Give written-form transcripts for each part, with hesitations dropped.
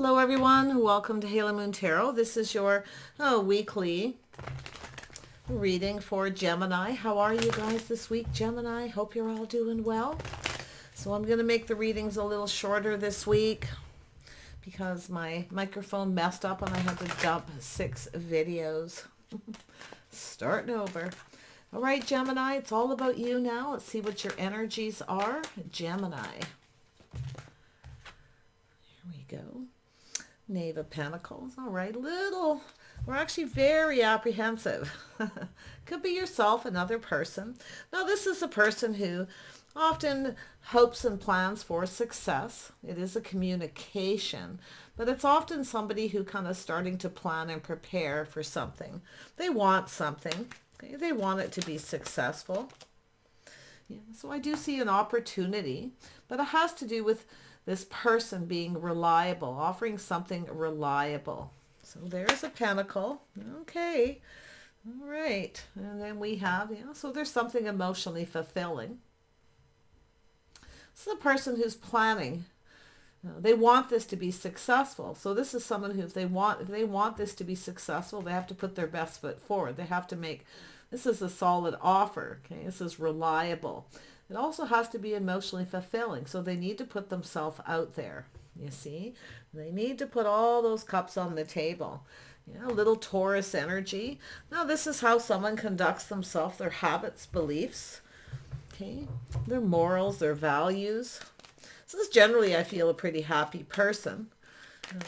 Hello everyone, welcome to Halo Moon Tarot. This is your weekly reading for Gemini. How are you guys this week, Gemini? Hope you're all doing well. So I'm going to make the readings a little shorter this week because my microphone messed up and I had to dump 6 videos. Starting over. All right, Gemini, it's all about you now. Let's see what your energies are. Gemini. Here we go. Knave of Pentacles. All right, we're actually very apprehensive. Could be yourself, another person. Now, this is a person who often hopes and plans for success. It is a communication, but it's often somebody who kind of starting to plan and prepare for something. They want something. Okay? They want it to be successful. Yeah, so I do see an opportunity, but it has to do with this person being reliable, offering something reliable. So there's a pentacle. Okay. All right. And then we have, so there's something emotionally fulfilling. This is a person who's planning. They want this to be successful. So this is someone who, if they want this to be successful, they have to put their best foot forward. They have to make, this is a solid offer. Okay. This is reliable. It also has to be emotionally fulfilling. So they need to put themselves out there. You see, they need to put all those cups on the table. A little Taurus energy. Now, this is how someone conducts themselves, their habits, beliefs, okay, their morals, their values. This is generally, I feel, a pretty happy person.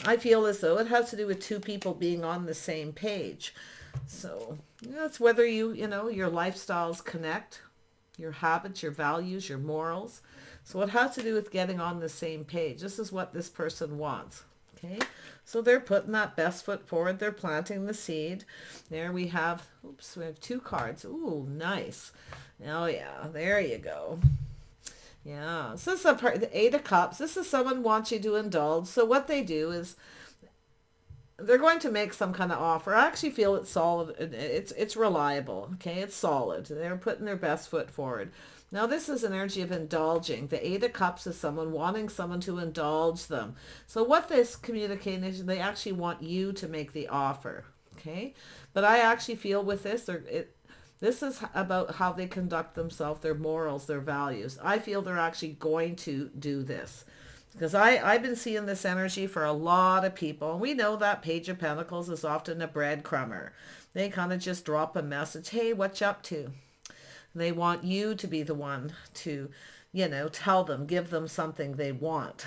I feel as though it has to do with 2 people being on the same page. So, it's whether your lifestyles connect, your habits, your values, your morals. So it has to do with getting on the same page. This is what this person wants. Okay. So they're putting that best foot forward. They're planting the seed. There we have, we have 2 cards. Ooh, nice. Oh yeah, there you go. Yeah. So this is the 8 of Cups. This is someone wants you to indulge. So what they do is they're going to make some kind of offer. I actually feel it's solid. It's reliable. Okay. It's solid. They're putting their best foot forward. Now, this is an energy of indulging. The 8 of Cups is someone wanting someone to indulge them. So what this communicating is, they actually want you to make the offer. Okay. But I actually feel with this, this is about how they conduct themselves, their morals, their values. I feel they're actually going to do this. Because I've been seeing this energy for a lot of people. We know that Page of Pentacles is often a breadcrumber. They kind of just drop a message. Hey, what you up to? They want you to be the one to, tell them, give them something they want.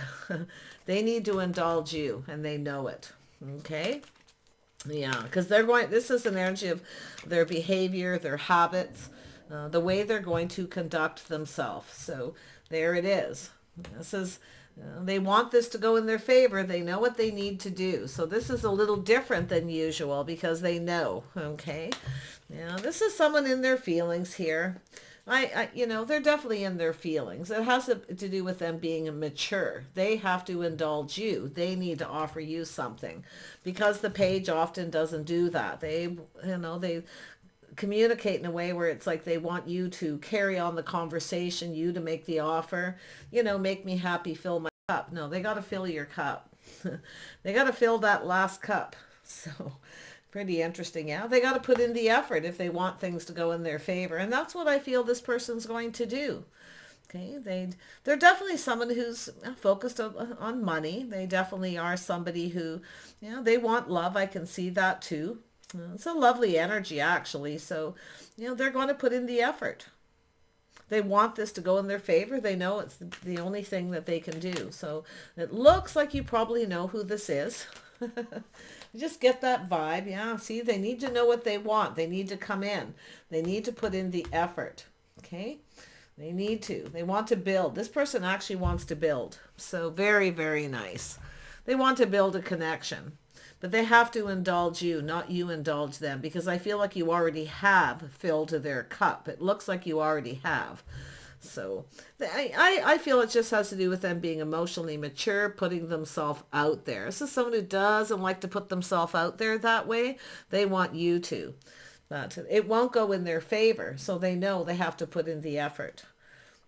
They need to indulge you, and they know it. Okay? Yeah, because this is an energy of their behavior, their habits, the way they're going to conduct themselves. So there it is. This is... they want this to go in their favor. They know what they need to do. So this is a little different than usual because they know. Okay. Now, this is someone in their feelings here. They're definitely in their feelings. It has to do with them being mature. They have to indulge you. They need to offer you something because the page often doesn't do that. They communicate in a way where it's like they want you to carry on the conversation, you to make the offer, make me happy, fill my cup. No, they got to fill your cup. They got to fill that last cup. So pretty interesting. Yeah, they got to put in the effort if they want things to go in their favor. And that's what I feel this person's going to do. Okay, they're definitely someone who's focused on money. They definitely are somebody who, they want love. I can see that too. It's a lovely energy, actually. So, they're going to put in the effort. They want this to go in their favor. They know it's the only thing that they can do. So it looks like you probably know who this is. You just get that vibe. Yeah, see, they need to know what they want. They need to come in. They need to put in the effort. Okay? They need to. They want to build. This person actually wants to build. So very, very nice. They want to build a connection. But they have to indulge you, not you indulge them, because I feel like you already have filled their cup. It looks like you already have. So I feel it just has to do with them being emotionally mature, putting themselves out there. This is someone who doesn't like to put themselves out there that way. They want you to. But it won't go in their favor, so they know they have to put in the effort.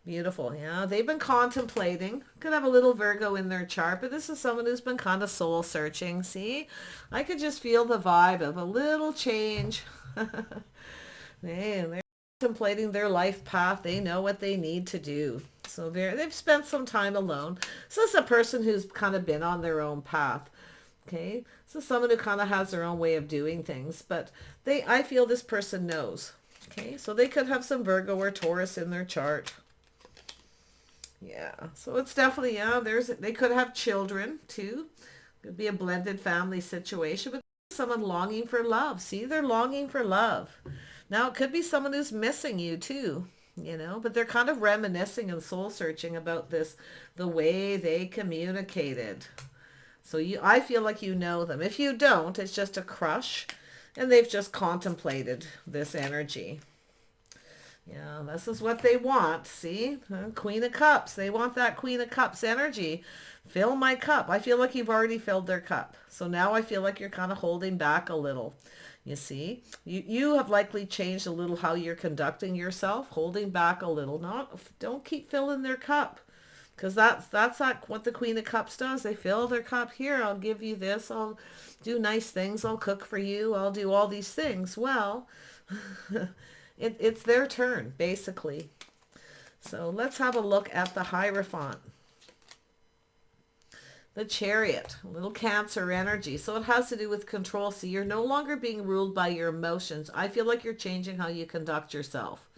Beautiful. Yeah, they've been contemplating. Could have a little Virgo in their chart, but this is someone who's been kind of soul searching. See, I could just feel the vibe of a little change. They're contemplating their life path. They know what they need to do. So they've spent some time alone. So this is a person who's kind of been on their own path. Okay, so someone who kind of has their own way of doing things, but I feel this person knows. Okay, so they could have some Virgo or Taurus in their chart. Yeah, so it's definitely, yeah, they could have children too. Could be a blended family situation, but someone longing for love. See, they're longing for love. Now it could be someone who's missing you too, but they're kind of reminiscing and soul searching about the way they communicated. So I feel like you know them. If you don't, it's just a crush and they've just contemplated this energy. Yeah, this is what they want. See? Queen of Cups. They want that Queen of Cups energy. Fill my cup. I feel like you've already filled their cup. So now I feel like you're kind of holding back a little. You see? You have likely changed a little how you're conducting yourself, holding back a little. Don't keep filling their cup. Because that's not what the Queen of Cups does. They fill their cup. Here, I'll give you this. I'll do nice things. I'll cook for you. I'll do all these things. Well, it's their turn, basically. So let's have a look at the Hierophant. The Chariot, a little Cancer energy. So it has to do with control. See, you're no longer being ruled by your emotions. I feel like you're changing how you conduct yourself.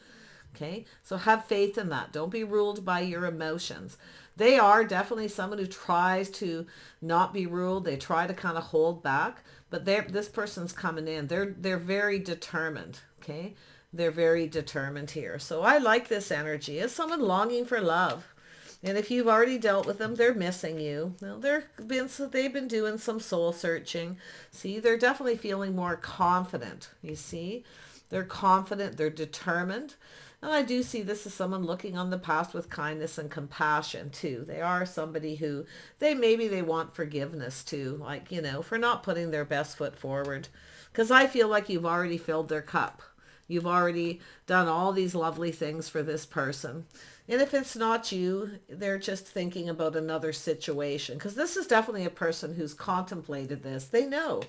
Okay, so have faith in that. Don't be ruled by your emotions. They are definitely someone who tries to not be ruled. They try to kind of hold back, but this person's coming in. They're very determined. Okay, they're very determined here. So I like this energy. It's someone longing for love. And if you've already dealt with them, they're missing you. Well, they've been doing some soul searching. See, they're definitely feeling more confident. You see, they're confident. They're determined. And I do see this as someone looking on the past with kindness and compassion too. They are somebody who maybe they want forgiveness too, like, for not putting their best foot forward. Because I feel like you've already filled their cup. You've already done all these lovely things for this person. And if it's not you, they're just thinking about another situation. Because this is definitely a person who's contemplated this. They know.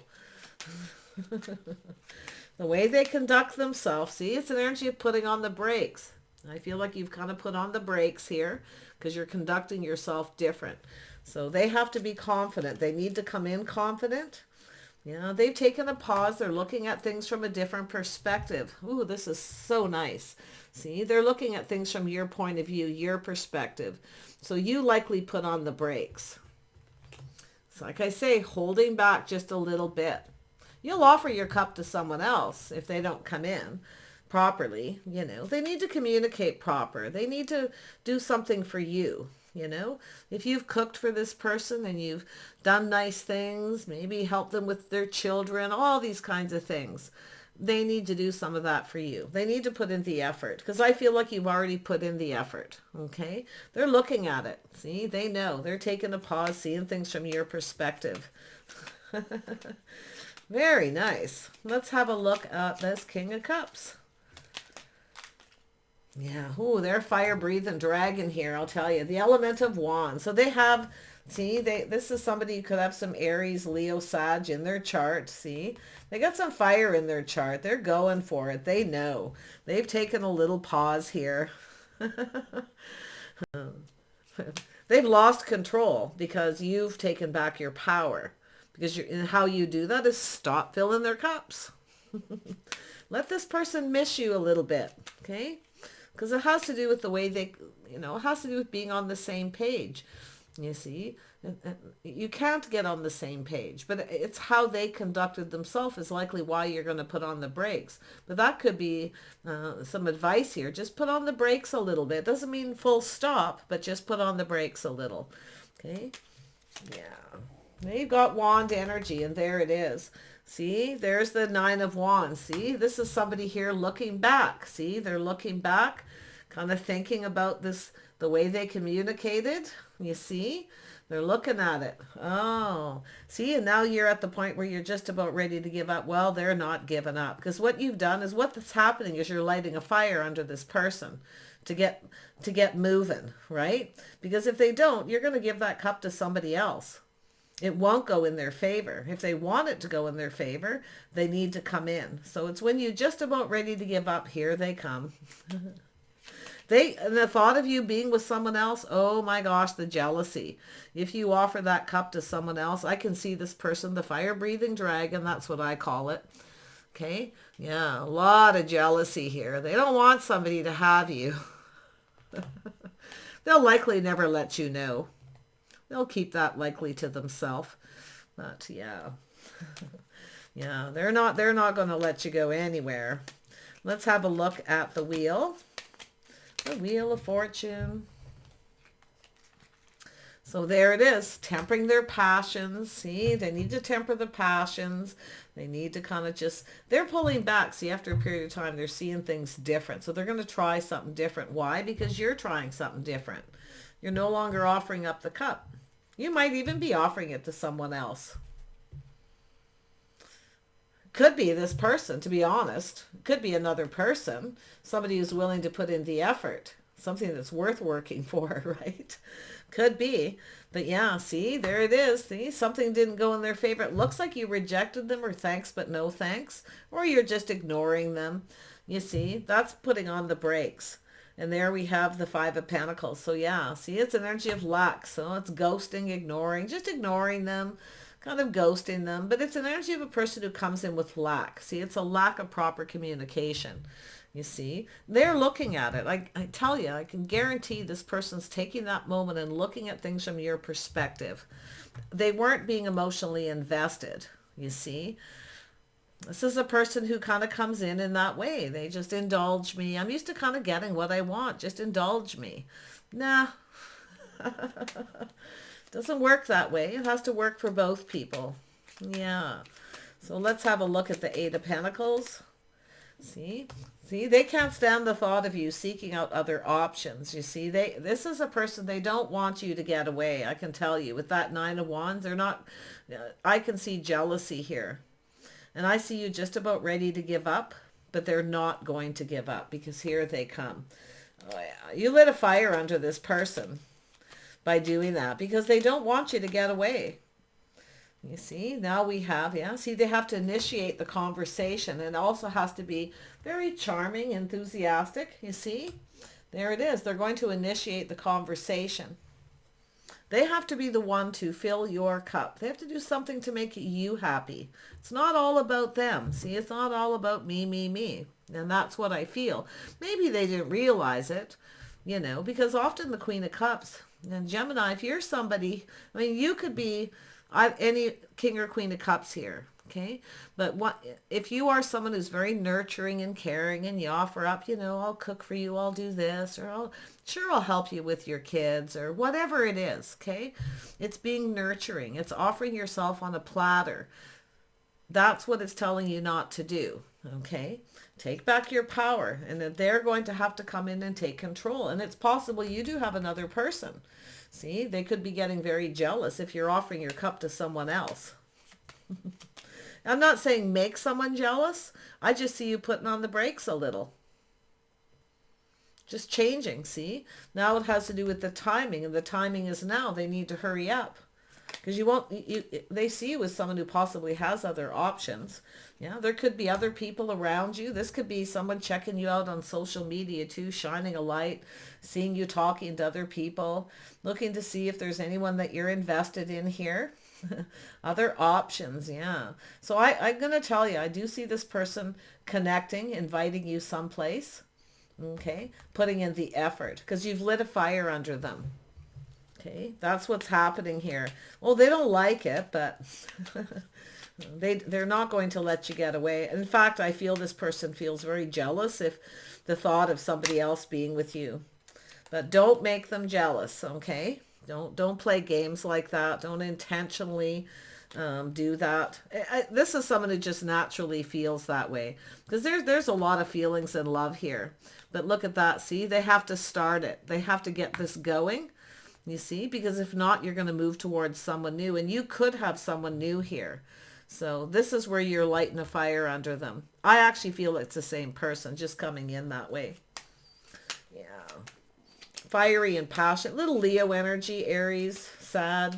The way they conduct themselves. See, it's an energy of putting on the brakes. I feel like you've kind of put on the brakes here because you're conducting yourself different. So they have to be confident. They need to come in confident. They've taken a pause. They're looking at things from a different perspective. Ooh, this is so nice. See, they're looking at things from your point of view, your perspective. So you likely put on the brakes. So like I say, holding back just a little bit. You'll offer your cup to someone else if they don't come in properly. They need to communicate proper. They need to do something for you. If you've cooked for this person and you've done nice things, maybe help them with their children, all these kinds of things, they need to do some of that for you. They need to put in the effort because I feel like you've already put in the effort. Okay. They're looking at it. See, they know. They're taking a pause, seeing things from your perspective. Very nice. Let's have a look at this King of Cups. Yeah. Ooh, they're fire-breathing dragon here, I'll tell you. The element of Wands. So they have, see, this is somebody who could have some Aries, Leo, Sag in their chart. See, they got some fire in their chart. They're going for it. They know. They've taken a little pause here. They've lost control because you've taken back your power. Because how you do that is stop filling their cups. Let this person miss you a little bit, okay? Because it has to do with the way it has to do with being on the same page. You see, you can't get on the same page, but it's how they conducted themselves is likely why you're going to put on the brakes. But that could be some advice here. Just put on the brakes a little bit. Doesn't mean full stop, but just put on the brakes a little, okay? Yeah. You've got wand energy, and there it is. See, there's the Nine of Wands. See, this is somebody here looking back. See, they're looking back, kind of thinking about this, the way they communicated. You see, they're looking at it. Oh, see, and now you're at the point where you're just about ready to give up. Well, they're not giving up because what you've done is what's happening is you're lighting a fire under this person to get moving, right? Because if they don't, you're going to give that cup to somebody else. It won't go in their favor. If they want it to go in their favor, they need to come in. So it's when you're just about ready to give up, here they come. And the thought of you being with someone else, oh my gosh, the jealousy. If you offer that cup to someone else, I can see this person, the fire-breathing dragon, that's what I call it. Okay? Yeah, a lot of jealousy here. They don't want somebody to have you. They'll likely never let you know. They'll keep that likely to themselves. But yeah. Yeah, they're not going to let you go anywhere. Let's have a look at the wheel. The Wheel of Fortune. So there it is, tempering their passions. See, they need to temper the passions. They need to kind of just, they're pulling back. See, after a period of time, they're seeing things different. So they're going to try something different. Why? Because you're trying something different. You're no longer offering up the cup. You might even be offering it to someone else. Could be this person, to be honest. Could be another person. Somebody who's willing to put in the effort. Something that's worth working for, right? Could be. But yeah, see, there it is. See, something didn't go in their favor. It looks like you rejected them, or thanks but no thanks. Or you're just ignoring them. You see, that's putting on the brakes. And there we have the Five of Pentacles. So yeah, see, it's an energy of lack. So it's ghosting, ignoring, just ignoring them. Kind of ghosting them, but it's an energy of a person who comes in with lack. See, it's a lack of proper communication. You see, they're looking at it. I tell you, I can guarantee this person's taking that moment and looking at things from your perspective. They weren't being emotionally invested. You see, this is a person who kind of comes in that way. They just indulge me. I'm used to kind of getting what I want. Just indulge me. Nah. Doesn't work that way. It has to work for both people. Yeah. So let's have a look at the Eight of Pentacles. See, they can't stand the thought of you seeking out other options. You see, this is a person, they don't want you to get away. I can tell you with that Nine of Wands, they're not, I can see jealousy here. And I see you just about ready to give up, but they're not going to give up because here they come. Oh, yeah. You lit a fire under this person by doing that because they don't want you to get away. You see, now we have, yeah, see, they have to initiate the conversation, and also has to be very charming, enthusiastic. You see, there it is. They're going to initiate the conversation. They have to be the one to fill your cup. They have to do something to make you happy. It's not all about them. See, it's not all about me, me, me. And that's what I feel. Maybe they didn't realize it, you know, because often the Queen of Cups, and Gemini, if you're somebody, I mean, you could be any King or Queen of Cups here, okay? But what if you are someone who's very nurturing and caring, and you offer up, you know, I'll cook for you, I'll do this, or I'll help you with your kids, or whatever it is, okay? It's being nurturing. It's offering yourself on a platter. That's what it's telling you not to do, okay? Take back your power, and that they're going to have to come in and take control. And it's possible you do have another person. See, they could be getting very jealous if you're offering your cup to someone else. I'm not saying make someone jealous. I just see you putting on the brakes a little. Just changing, see? Now it has to do with the timing, and the timing is now. They need to hurry up. Because they see you as someone who possibly has other options. Yeah, there could be other people around you. This could be someone checking you out on social media too, shining a light, seeing you talking to other people, looking to see if there's anyone that you're invested in here. Other options, yeah. So I'm going to tell you, I do see this person connecting, inviting you someplace, okay, putting in the effort, because you've lit a fire under them. Okay, that's what's happening here. Well, they don't like it, but they're not going to let you get away. In fact, I feel this person feels very jealous if the thought of somebody else being with you. But don't make them jealous, okay? Don't play games like that. Don't intentionally do that. This is someone who just naturally feels that way, because there's a lot of feelings and love here. But look at that. See, they have to start it. They have to get this going. You see, because if not, you're going to move towards someone new, and you could have someone new here. So this is where you're lighting a fire under them. I actually feel it's the same person, just coming in that way. Yeah. Fiery and passionate. Little Leo energy, Aries, Sag,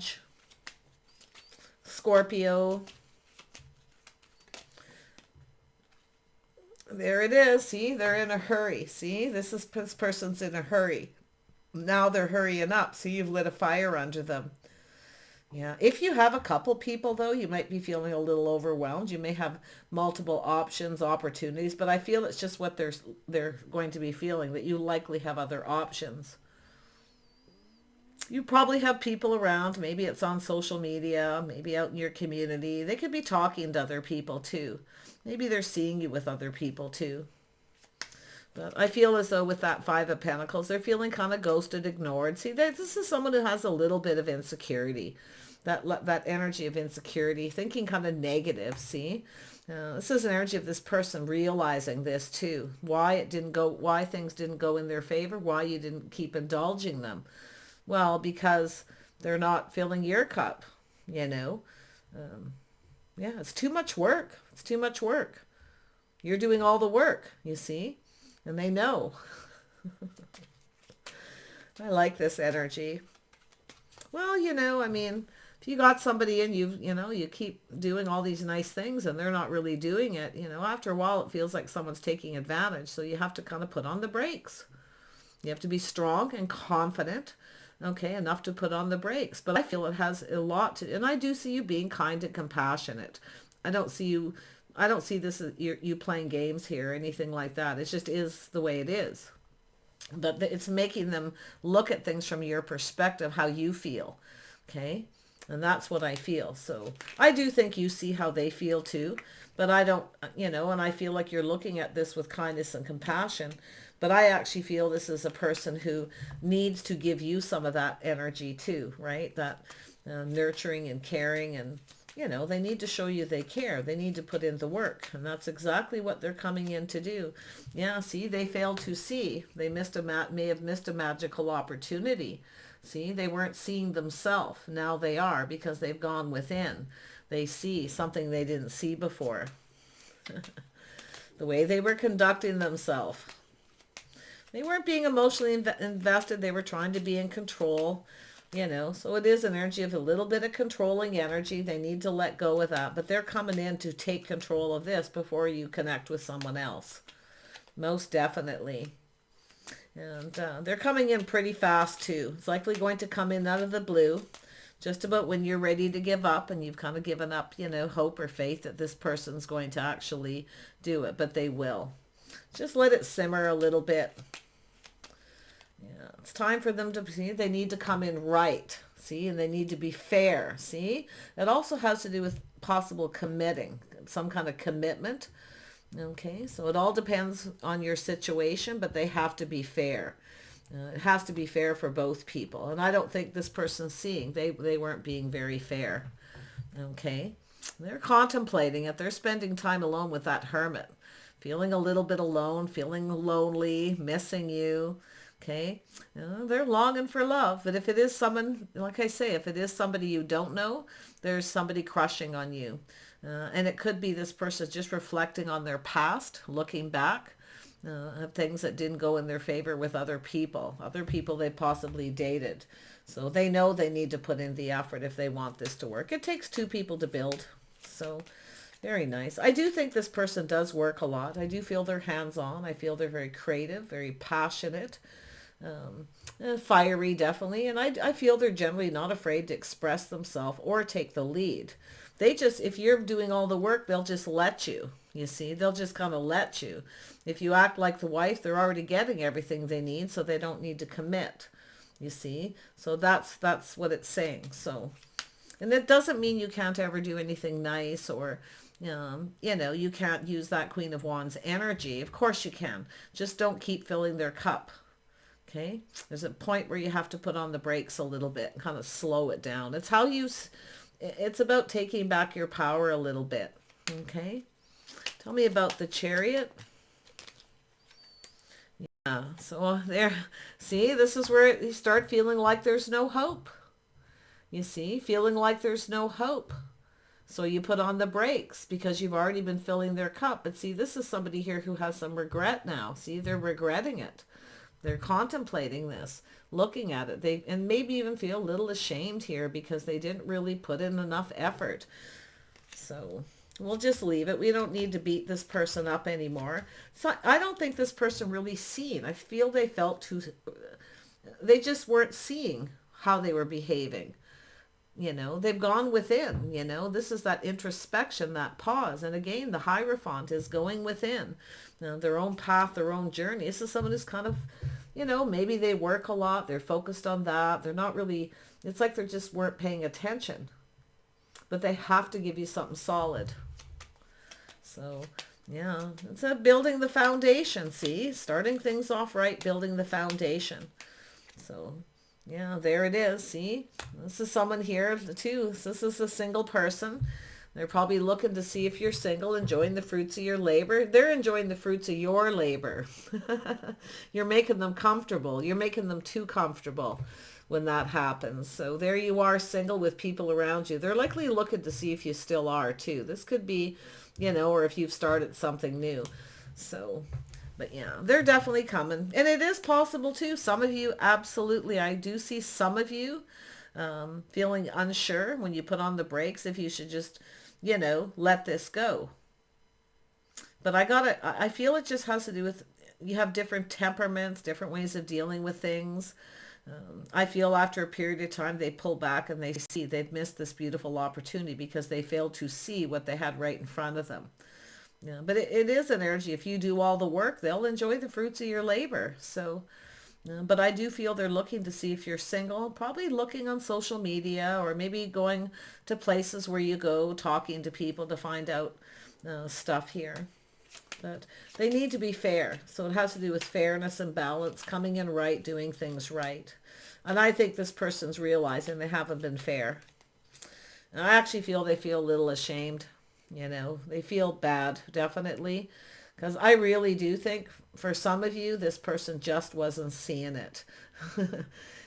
Scorpio. There it is. See, they're in a hurry. See, this person's in a hurry. Now they're hurrying up. So you've lit a fire under them. Yeah. If you have a couple people, though, you might be feeling a little overwhelmed. You may have multiple options, opportunities, but I feel it's just what they're going to be feeling, that you likely have other options. You probably have people around. Maybe it's on social media, maybe out in your community. They could be talking to other people too. Maybe they're seeing you with other people too. But I feel as though with that Five of Pentacles, they're feeling kind of ghosted, ignored. See, this is someone who has a little bit of insecurity. That energy of insecurity, thinking kind of negative, see? This is an energy of this person realizing this too. Why things didn't go in their favor, why you didn't keep indulging them. Well, because they're not filling your cup, you know. Yeah, it's too much work. It's too much work. You're doing all the work, you see, and they know. I like this energy. Well, you know, I mean, if you got somebody and you keep doing all these nice things and they're not really doing it, you know, after a while it feels like someone's taking advantage. So you have to kind of put on the brakes. You have to be strong and confident. Okay, enough to put on the brakes. But I feel it has a lot to, and I do see you being kind and compassionate. I don't see this as you playing games here or anything like that. It just is the way it is. But it's making them look at things from your perspective, how you feel. Okay, and that's what I feel. So I do think you see how they feel too. But I don't, you know, and I feel like you're looking at this with kindness and compassion. But I actually feel this is a person who needs to give you some of that energy too, right? That nurturing and caring, and, you know, they need to show you they care. They need to put in the work. And that's exactly what they're coming in to do. Yeah, see, they failed to see. They may have missed a magical opportunity. See, they weren't seeing themselves. Now they are, because they've gone within. They see something they didn't see before. The way they were conducting themselves. They weren't being emotionally invested. They were trying to be in control, you know. So it is an energy of a little bit of controlling energy. They need to let go of that. But they're coming in to take control of this before you connect with someone else. Most definitely. And they're coming in pretty fast too. It's likely going to come in out of the blue. Just about when you're ready to give up and you've kind of given up, you know, hope or faith that this person's going to actually do it. But they will. Just let it simmer a little bit. Yeah, it's time for them to see. They need to come in right. See, and they need to be fair. See, it also has to do with possible committing, some kind of commitment. Okay, so it all depends on your situation, but they have to be fair. It has to be fair for both people. And I don't think this person's seeing. They weren't being very fair. Okay, they're contemplating it. They're spending time alone with that hermit. Feeling a little bit alone, feeling lonely, missing you. Okay, they're longing for love. But if it is someone, like I say, if it is somebody you don't know, there's somebody crushing on you. And it could be this person just reflecting on their past, looking back at things that didn't go in their favor with other people they possibly dated. So they know they need to put in the effort if they want this to work. It takes two people to build. So very nice. I do think this person does work a lot. I do feel they're hands-on. I feel they're very creative, very passionate, fiery, definitely. And I feel they're generally not afraid to express themselves or take the lead. They just, if you're doing all the work, they'll just let you. You see, they'll just kind of let you. If you act like the wife, they're already getting everything they need, so they don't need to commit. You see, so that's what it's saying. So, and it doesn't mean you can't ever do anything nice or you know, you can't use that Queen of Wands energy. Of course you can. Just don't keep filling their cup. Okay? There's a point where you have to put on the brakes a little bit and kind of slow it down. It's how you, it's about taking back your power a little bit. Okay? Tell me about the Chariot. Yeah, so there, see, this is where you start feeling like there's no hope. You see, feeling like there's no hope. So you put on the brakes because you've already been filling their cup. But see, this is somebody here who has some regret now. See, they're regretting it. They're contemplating this, looking at it. And maybe even feel a little ashamed here because they didn't really put in enough effort. So we'll just leave it. We don't need to beat this person up anymore. So I don't think this person really seen. I feel they felt they just weren't seeing how they were behaving. They've gone within, this is that introspection, that pause. And again, the Hierophant is going within, their own path, their own journey. This is someone who's kind of, maybe they work a lot. They're focused on that. They're not really, it's like they just weren't paying attention, but they have to give you something solid. So yeah, it's building the foundation. See, starting things off right, building the foundation. So yeah, there it is. See, this is someone here too. This is a single person. They're probably looking to see if you're single, enjoying the fruits of your labor. They're enjoying the fruits of your labor. You're making them comfortable. You're making them too comfortable when that happens. So there you are, single with people around you. They're likely looking to see if you still are too. This could be, or if you've started something new. So but yeah, they're definitely coming. And it is possible too. Some of you, absolutely. I do see some of you feeling unsure when you put on the brakes if you should just, let this go. But I feel it just has to do with, you have different temperaments, different ways of dealing with things. I feel after a period of time, they pull back and they see they've missed this beautiful opportunity because they failed to see what they had right in front of them. Yeah, but it is an energy. If you do all the work, they'll enjoy the fruits of your labor. So, but I do feel they're looking to see if you're single, probably looking on social media or maybe going to places where you go, talking to people to find out stuff here. But they need to be fair. So it has to do with fairness and balance, coming in right, doing things right. And I think this person's realizing they haven't been fair. And I actually feel they feel a little ashamed. They feel bad, definitely, because I really do think for some of you, this person just wasn't seeing it.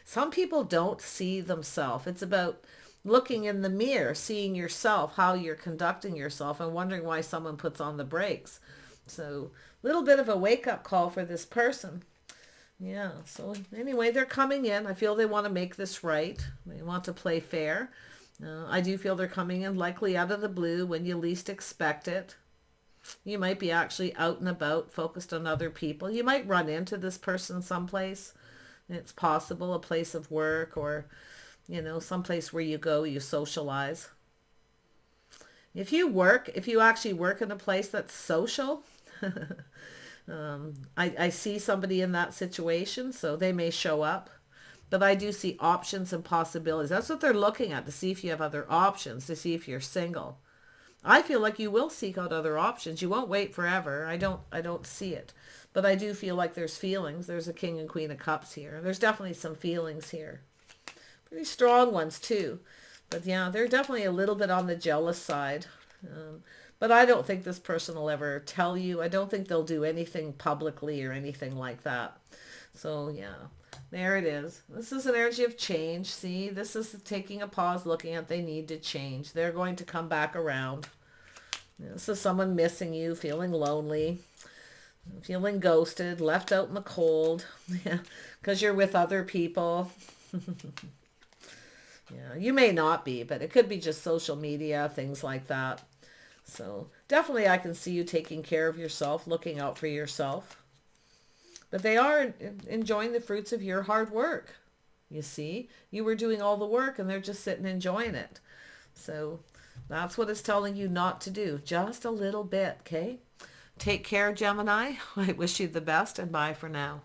Some people don't see themselves. It's about looking in the mirror, seeing yourself, how you're conducting yourself, and wondering why someone puts on the brakes. So a little bit of a wake-up call for this person. Yeah, so anyway, they're coming in. I feel they want to make this right. They want to play fair. I do feel they're coming in likely out of the blue when you least expect it. You might be actually out and about, focused on other people. You might run into this person someplace. It's possible, a place of work or, someplace where you go, you socialize. If you actually work in a place that's social, I see somebody in that situation, so they may show up. But I do see options and possibilities. That's what they're looking at, to see if you have other options, to see if you're single. I feel like you will seek out other options. You won't wait forever. I don't see it. But I do feel like there's feelings. There's a King and Queen of Cups here. There's definitely some feelings here. Pretty strong ones too. But yeah, they're definitely a little bit on the jealous side. But I don't think this person will ever tell you. I don't think they'll do anything publicly or anything like that. So yeah. There it is. This is an energy of change. See, this is taking a pause, looking at they need to change. They're going to come back around. This is someone missing you, feeling lonely, feeling ghosted, left out in the cold, because you're with other people. Yeah, you may not be, but it could be just social media, things like that. So definitely I can see you taking care of yourself, looking out for yourself. But they are enjoying the fruits of your hard work. You see, you were doing all the work and they're just sitting enjoying it. So that's what it's telling you not to do. Just a little bit, okay? Take care, Gemini. I wish you the best and bye for now.